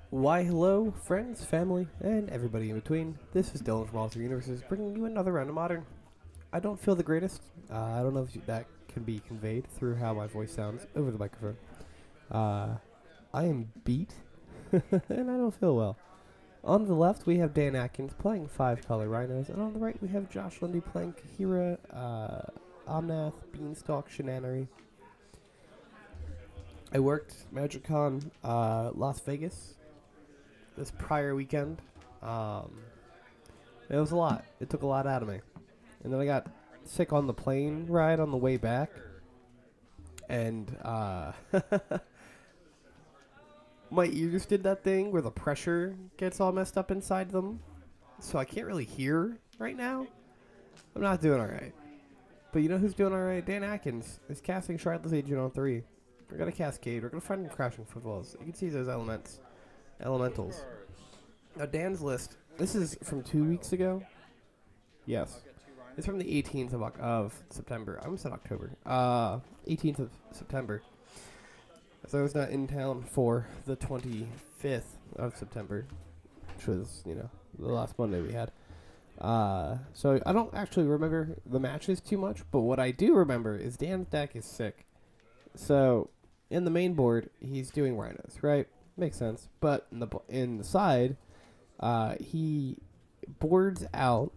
Why, hello, friends, family, and everybody in between. This is Dylan from All Three Universes, bringing you another round of Modern. I don't feel the greatest. I don't know if that can be conveyed through how my voice sounds over the microphone. Uh, I am beat, and I don't feel well. On the left, we have Dan Atkins playing 5-color Rhinos, and on the right, we have Josh Lundy playing Kaheera, Omnath, Beanstalk, Shenanery. I worked MagicCon Las Vegas this prior weekend. Um, It was a lot. It took a lot out of me. And then I got sick on the plane ride on the way back. And my ears did that thing where the pressure gets all messed up inside them. So I can't really hear right now. I'm not doing alright. But you know who's doing alright? Dan Atkins is casting Shardless Agent on 3. We're going to Cascade. We're going to find him crashing footfalls. You can see those elementals. Now Dan's list, this is from 2 weeks ago. Yes. It's from the 18th of September. I almost said October. 18th of September. So I was not in town for the 25th of September, which was, the last Monday we had. So I don't actually remember the matches too much, but what I do remember is Dan's deck is sick. So in the main board, he's doing Rhinos, right? Makes sense. But in the side, he boards out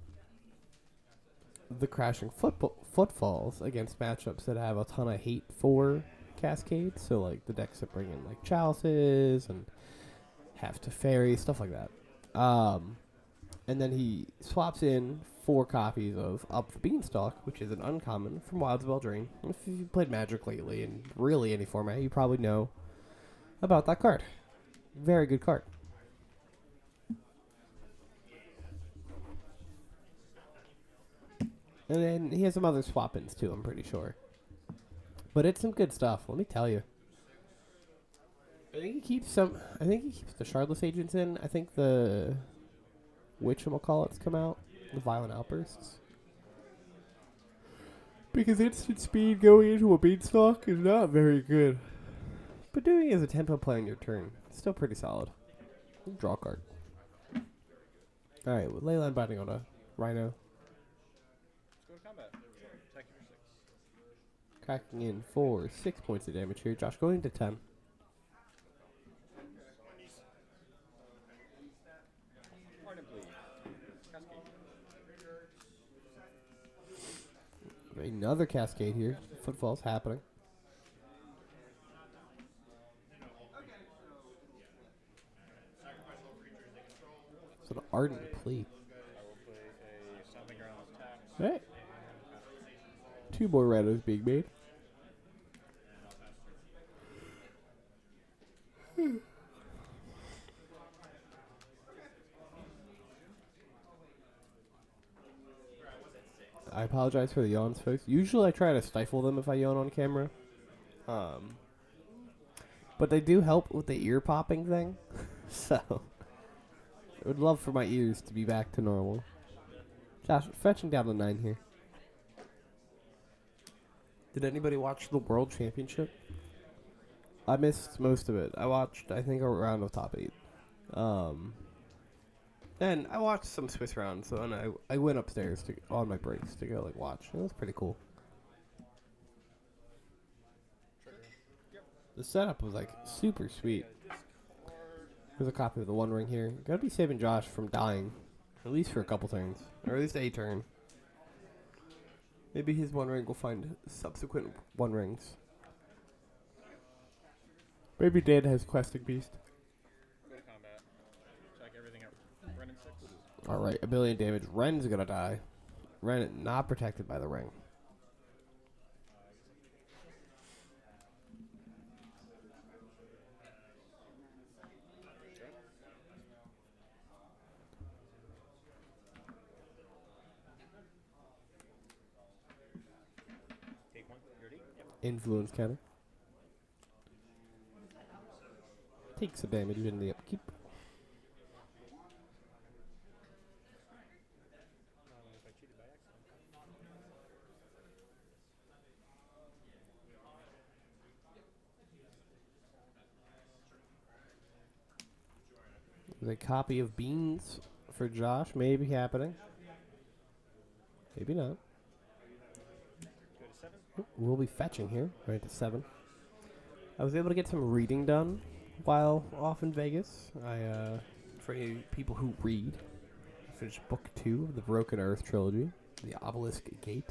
the crashing footfalls against matchups that have a ton of hate for Cascade. So like the decks that bring in like Chalices and have to Fairy, stuff like that. And then he swaps in 4 copies of Up the Beanstalk, which is an uncommon from Wilds of Eldraine. If you've played Magic lately in really any format, you probably know about that card. Very good card. And then he has some other swap-ins too, I'm pretty sure. But it's some good stuff, let me tell you. I think he keeps the Shardless Agents in. I think the whatchamacallits come out. The Violent Outbursts. Because instant speed going into a Beanstalk is not very good. But doing it as a tempo play on your turn, it's still pretty solid. Draw a card. Alright, with Leyline Binding on a Rhino. Let's go to combat. Attacking for 6. Cracking in for 6 points of damage here. Josh going to 10. Ardent Bleed. Cascade. Another Cascade here. Footfalls happening. So the Ardent Plea. I will play a Stomping Grounds attack. Alright. 2 more Rhinos being made. I apologize for the yawns, folks. Usually I try to stifle them if I yawn on camera. But they do help with the ear popping thing. So, I would love for my ears to be back to normal. Josh, fetching down the 9 here. Did anybody watch the World Championship? I missed most of it. I watched, I think, a round of top 8. And I watched some Swiss rounds, so and I went upstairs on my breaks to go watch. It was pretty cool. The setup was super sweet. There's a copy of the One Ring here. Gotta be saving Josh from dying, at least for a couple turns, or at least a turn. Maybe his One Ring will find subsequent One Rings. Maybe Dan has Questing Beast. Go to combat. Attack everything at Ren and 6. Alright, a billion damage. Ren's gonna die. Ren not protected by the ring. Take 1. You ready? Yep. Influence counter. Takes the damage in the upkeep. If I cheated by accident. There's a copy of Beans for Josh. Maybe happening. Maybe not. Go to 7. We'll be fetching here. Right to 7. I was able to get some reading done while off in Vegas. For any people who read, I finished book 2 of the Broken Earth trilogy, The Obelisk Gate.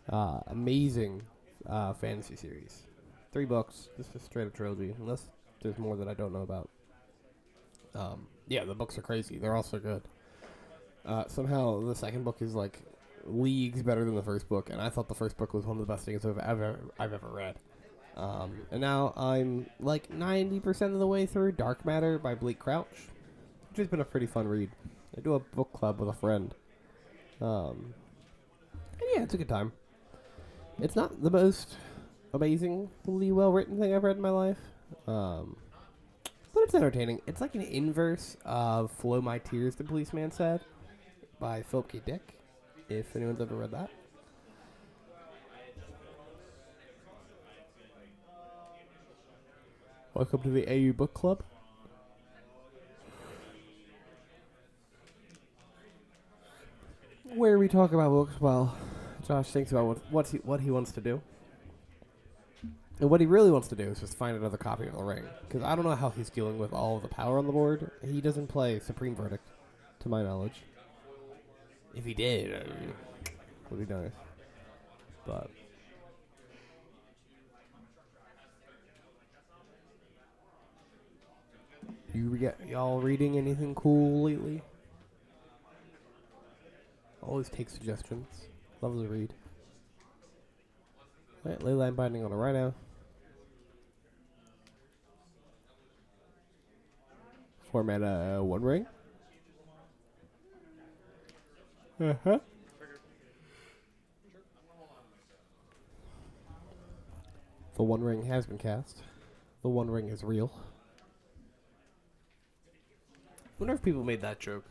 Amazing fantasy series. 3 books. This is straight up trilogy, unless there's more that I don't know about. Yeah, the books are crazy. They're also good. Somehow the second book is like leagues better than the first book, and I thought the first book was one of the best things I've ever read. And now I'm like 90% of the way through Dark Matter by Bleak Crouch, which has been a pretty fun read. I do a book club with a friend. And yeah, it's a good time. It's not the most amazingly well written thing I've read in my life. But it's entertaining. It's like an inverse of Flow My Tears, the Policeman Said, by Philip K. Dick, if anyone's ever read that. Welcome to the AU Book Club. Where we talk about books while Josh thinks about what he wants to do. And what he really wants to do is just find another copy of The Ring. Because I don't know how he's dealing with all of the power on the board. He doesn't play Supreme Verdict, to my knowledge. If he did, would be nice. But y'all reading anything cool lately? Always take suggestions. Love to read. Alright, Leyline Binding on a Rhino. Format 1 ring. Uh-huh. The One Ring has been cast. The One Ring is real. Wonder if people made that joke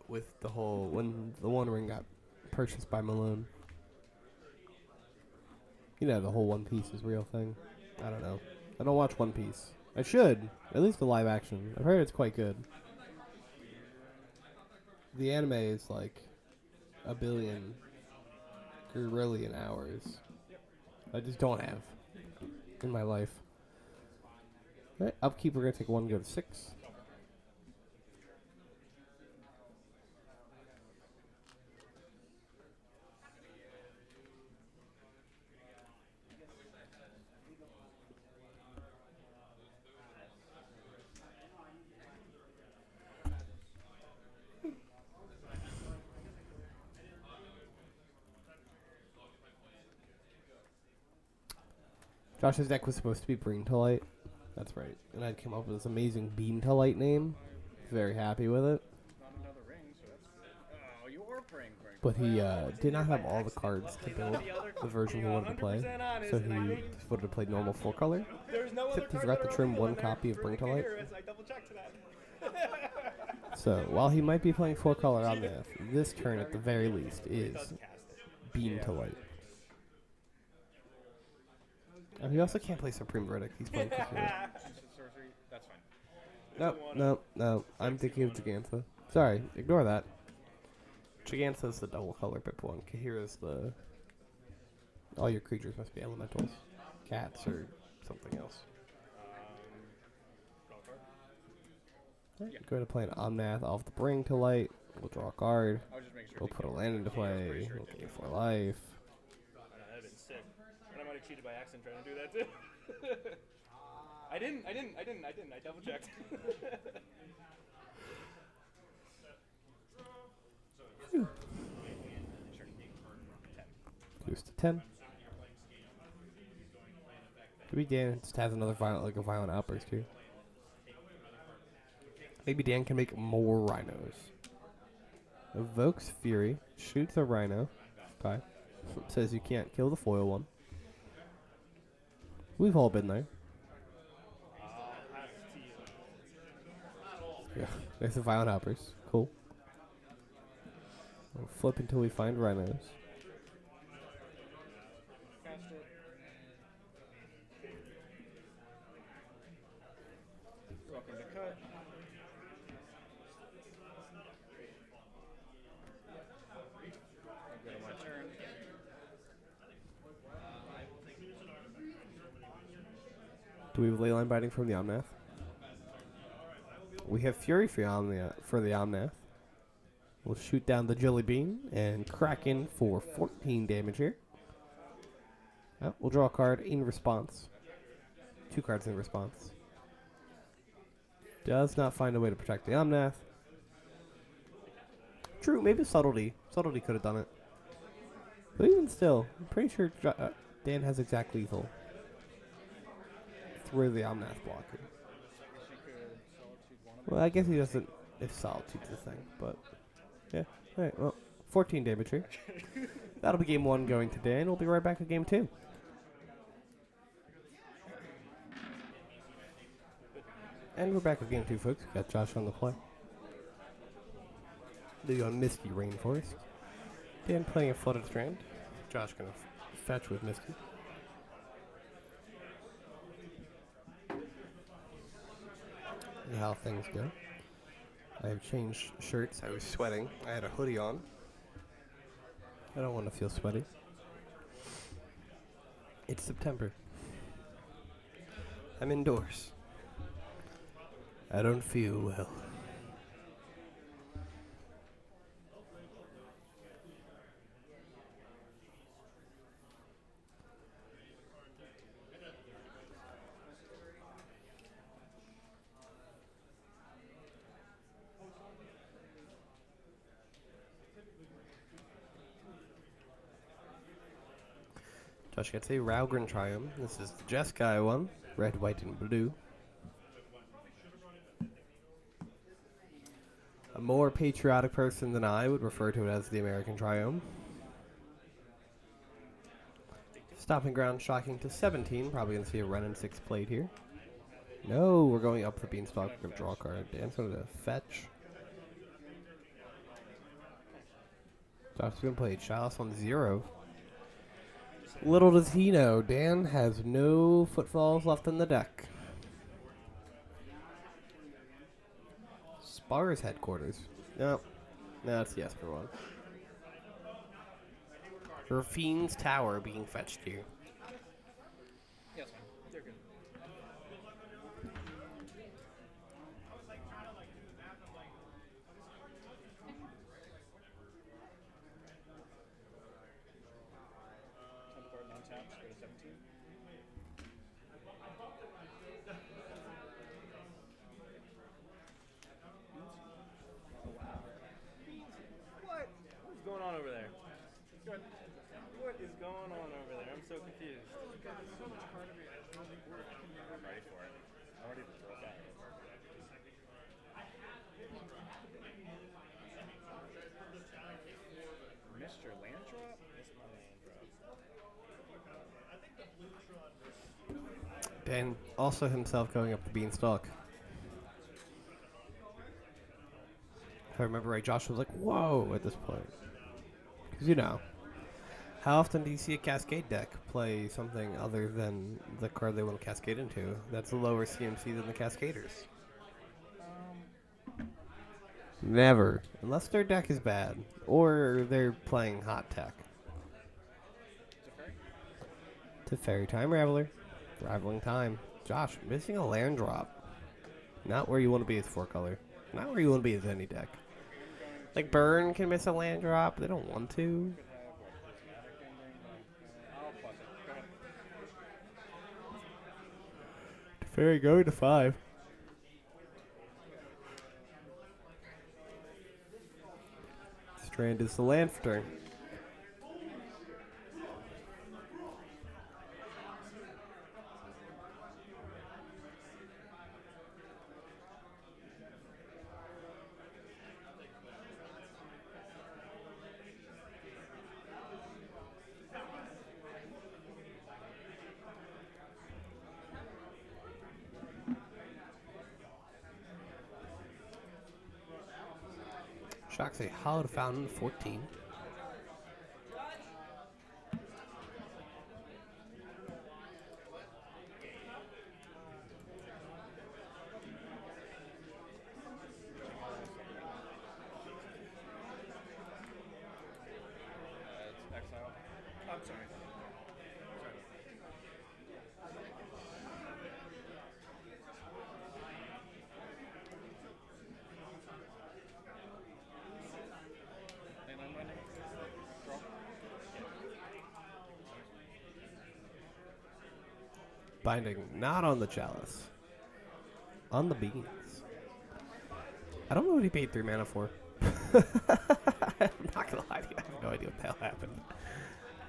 with the whole when the One Ring got purchased by Malone. You know, the whole One Piece is real thing. I don't know. I don't watch One Piece. I should, at least the live action. I've heard it's quite good. The anime is like a billion grillion hours. I just don't have in my life. Alright, upkeep, we're going to take 1, go to 6. Josh's deck was supposed to be Bring to Light. That's right. And I came up with this amazing Beam to Light name. Very happy with it. Not another ring, so that's good. Oh, you are praying. But he did not have all the cards to build the version he wanted to play. So he would have played normal 4 color. Except he forgot to trim 1 copy of Bring to Light. So while he might be playing 4 color on this turn at the very least is Beam to Light. He also can't play Supreme Verdict. He's playing Kaheera. That's fine. No. I'm thinking of Gigantha. Sorry, ignore that. Gigantha's the double color pip one. Kaheera's the... All your creatures must be elementals. Cats or something else. Right, go ahead and play an Omnath off the Bring to Light. We'll draw a card. We'll put a land into play. We'll gain 4 life. That'd been sick. And I might have cheated by accident trying to do that too. I didn't. I double checked. Goes to 10. Maybe Dan just has another violent outburst here. Maybe Dan can make more rhinos. Evokes Fury, shoots a rhino. Okay. Says you can't kill the foil one. We've all been there. Yeah, there's a violent outburst. Cool. We'll flip until we find rhinos. Welcome to cut. Go to my turn. Do we have Leyline Biting from the Omnath? We have Fury for the Omnath. We'll shoot down the Jelly Bean and crack in for 14 damage here. Oh, we'll draw a card in response. 2 cards in response. Does not find a way to protect the Omnath. True, maybe Subtlety. Subtlety could have done it. But even still, I'm pretty sure Dan has exact lethal through the Omnath blocker. Well, I guess he doesn't if Solitude's the thing, but yeah. Alright, well, 14 damage here. That'll be game 1 going to Dan. We'll be right back with game 2. And we're back with game 2, folks. Got Josh on the play. Leading on Misty Rainforest. Dan playing a Flooded Strand. Josh gonna fetch with Misty. And how things go. I have changed shirts. I was sweating. I had a hoodie on. I don't want to feel sweaty. It's September. I'm indoors. I don't feel well. Josh gets a Raugrin Triumph. This is the Jeskai one. Red, white, and blue. A more patriotic person than I would refer to it as the American Triumph. Stopping ground shocking to 17. Probably going to see a run and 6 played here. No, we're going up the beanstalk. We're going to draw a card. Dan's going to fetch. Josh's going to play Chalice on 0. Little does he know, Dan has no Footfalls left in the deck. Spar's headquarters. No, it's the Esper one. Rafine's Tower being fetched here. Yes, they're good. Non-taps, go to 17. What? What is going on over there? What is going on over there? I'm so confused. I'm ready for it. I'm ready to throw that. Missed your land drop? Missed my land drop. Dan also himself going up the beanstalk. If I remember right, Josh was like, whoa, at this point. Because, you know, how often do you see a Cascade deck play something other than the card they want to Cascade into? That's a lower CMC than the Cascaders. Never. Unless their deck is bad. Or they're playing hot tech. Teferi Time Raveler. Rivaling Time. Josh, missing a land drop. Not where you want to be as 4-color. Not where you want to be as any deck. Like Burn can miss a land drop. They don't want to. Teferi going to 5. Strand is the land for turn. Shocks a Hallowed Fountain 14. sorry. Mainline binding. Draw. Binding not on the chalice. On the beans. I don't know what he paid 3 mana for. I'm not gonna lie to you, I have no idea what the hell happened.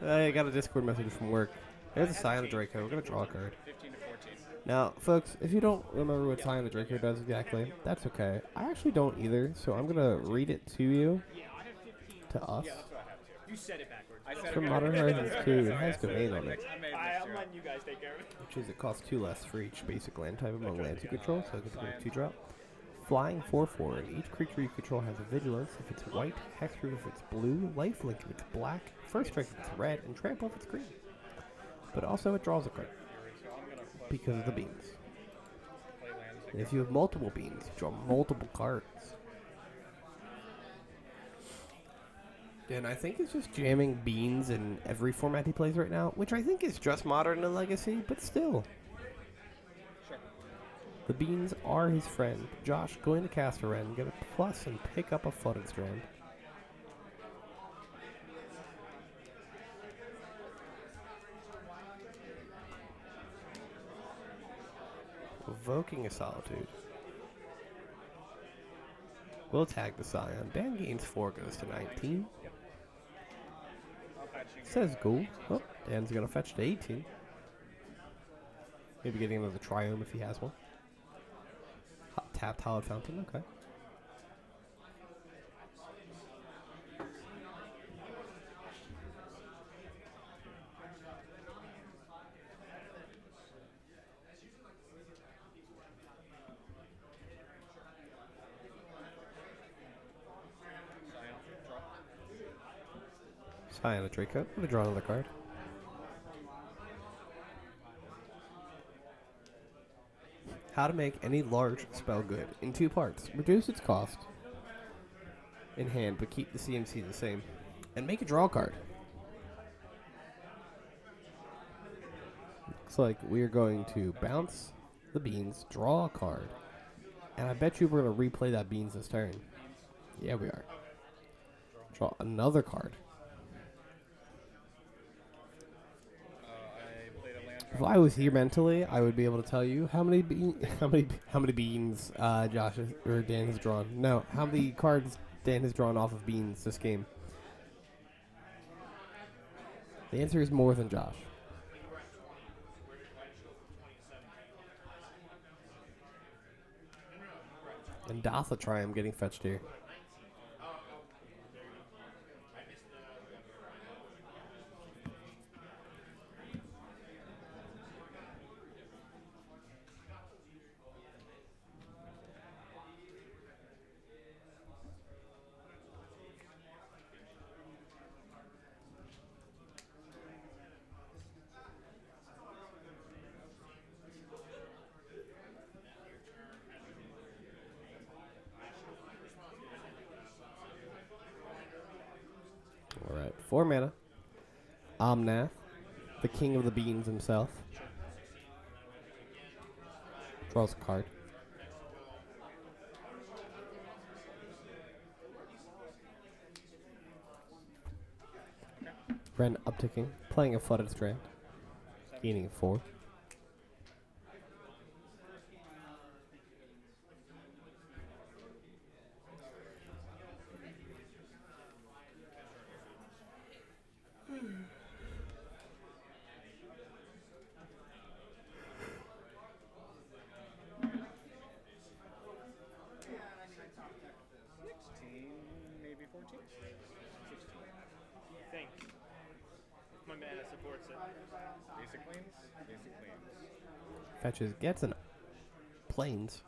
I got a Discord message from work. There's a Scion of Draco. We're gonna draw a card. 15 to 14. Now, folks, if you don't remember what Scion of Draco does exactly, that's okay. I actually don't either, so I'm gonna read it to you. To us. Yeah, that's what I have too. You said it backwards. I said It's from Modern Horizons 2. It has domain on it. I'm letting you guys take care of it. Which is it costs 2 less for each basic land type among lands you control, so it's a 2-drop. Flying 4/4, and each creature you control has a vigilance if it's white, hexproof if it's blue, lifelink if it's black, first strike if it's red, and trample if it's green. But also it draws a card because of the beans. And if you have multiple beans, you draw multiple cards. And I think it's just jamming beans in every format he plays right now, which I think is just Modern and Legacy, but still. Sure. The beans are his friend. Josh, going to cast a Ren, get a plus and pick up a Flooded Strand. Evoking a Solitude. We'll tag the Scion. Dan gains 4, goes to 19. Says go. Oh, Dan's gonna fetch to 18. Maybe getting another Triome if he has one. Tapped Hallowed Fountain, okay. Scion of Draco. I'm gonna draw another card. How to make any large spell good in 2 parts. Reduce its cost in hand, but keep the CMC the same. And make a draw card. Looks like we are going to bounce the beans, draw a card. And I bet you we're going to replay that beans this turn. Yeah, we are. Draw another card. If I was here mentally, I would be able to tell you how many beans Josh or Dan has drawn. No, how many cards Dan has drawn off of beans this game. The answer is more than Josh. And Datha Triumph getting fetched here. Alright, 4 mana. Omnath, the king of the beans himself. Draws a card. Ren upticking, playing a Flooded Strand. Gaining 4. Maybe 14? 16. Thanks. My mana supports it. Basic planes? Basic planes. Fetches, gets an plains.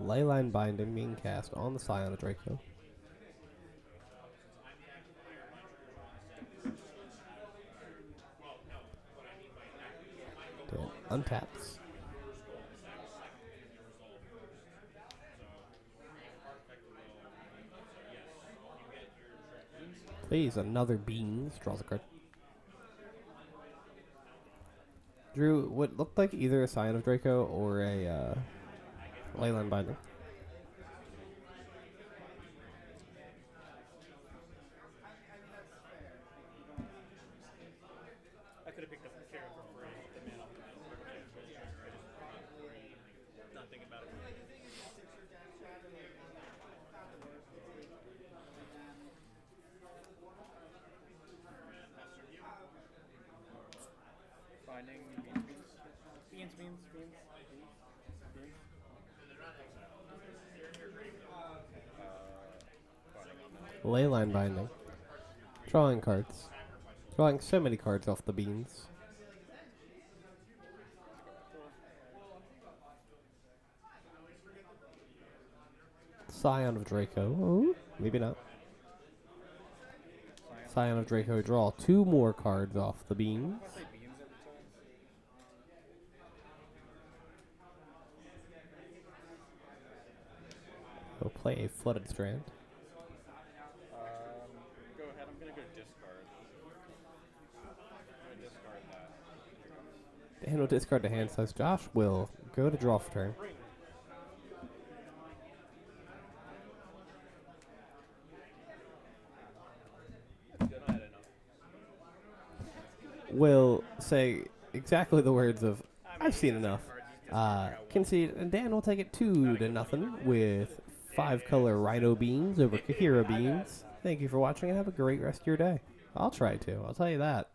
Leyline Binding being cast on the Scion of Draco. Dan untaps. Please, another beans. Draws a card. Drew what looked like either a Scion of Draco or a Leyline Binding. I could have picked up the carrot for free. The man off the middle. Not thinking about it. Finding beans. Leyline Binding. Drawing cards. Drawing so many cards off the beans. Scion of Draco. Ooh, maybe not. Scion of Draco. Draw 2 more cards off the beans. Go play a Flooded Strand. Go ahead. I'm gonna go discard. I'm gonna discard that. Dan will discard the hand size. Josh will go to draw for turn. Will say exactly the words of I've seen enough. Concede, and Dan will take it 2-0 with 5-color Rhino beans over Kaheera beans. Thank you for watching and have a great rest of your day. I'll try to. I'll tell you that.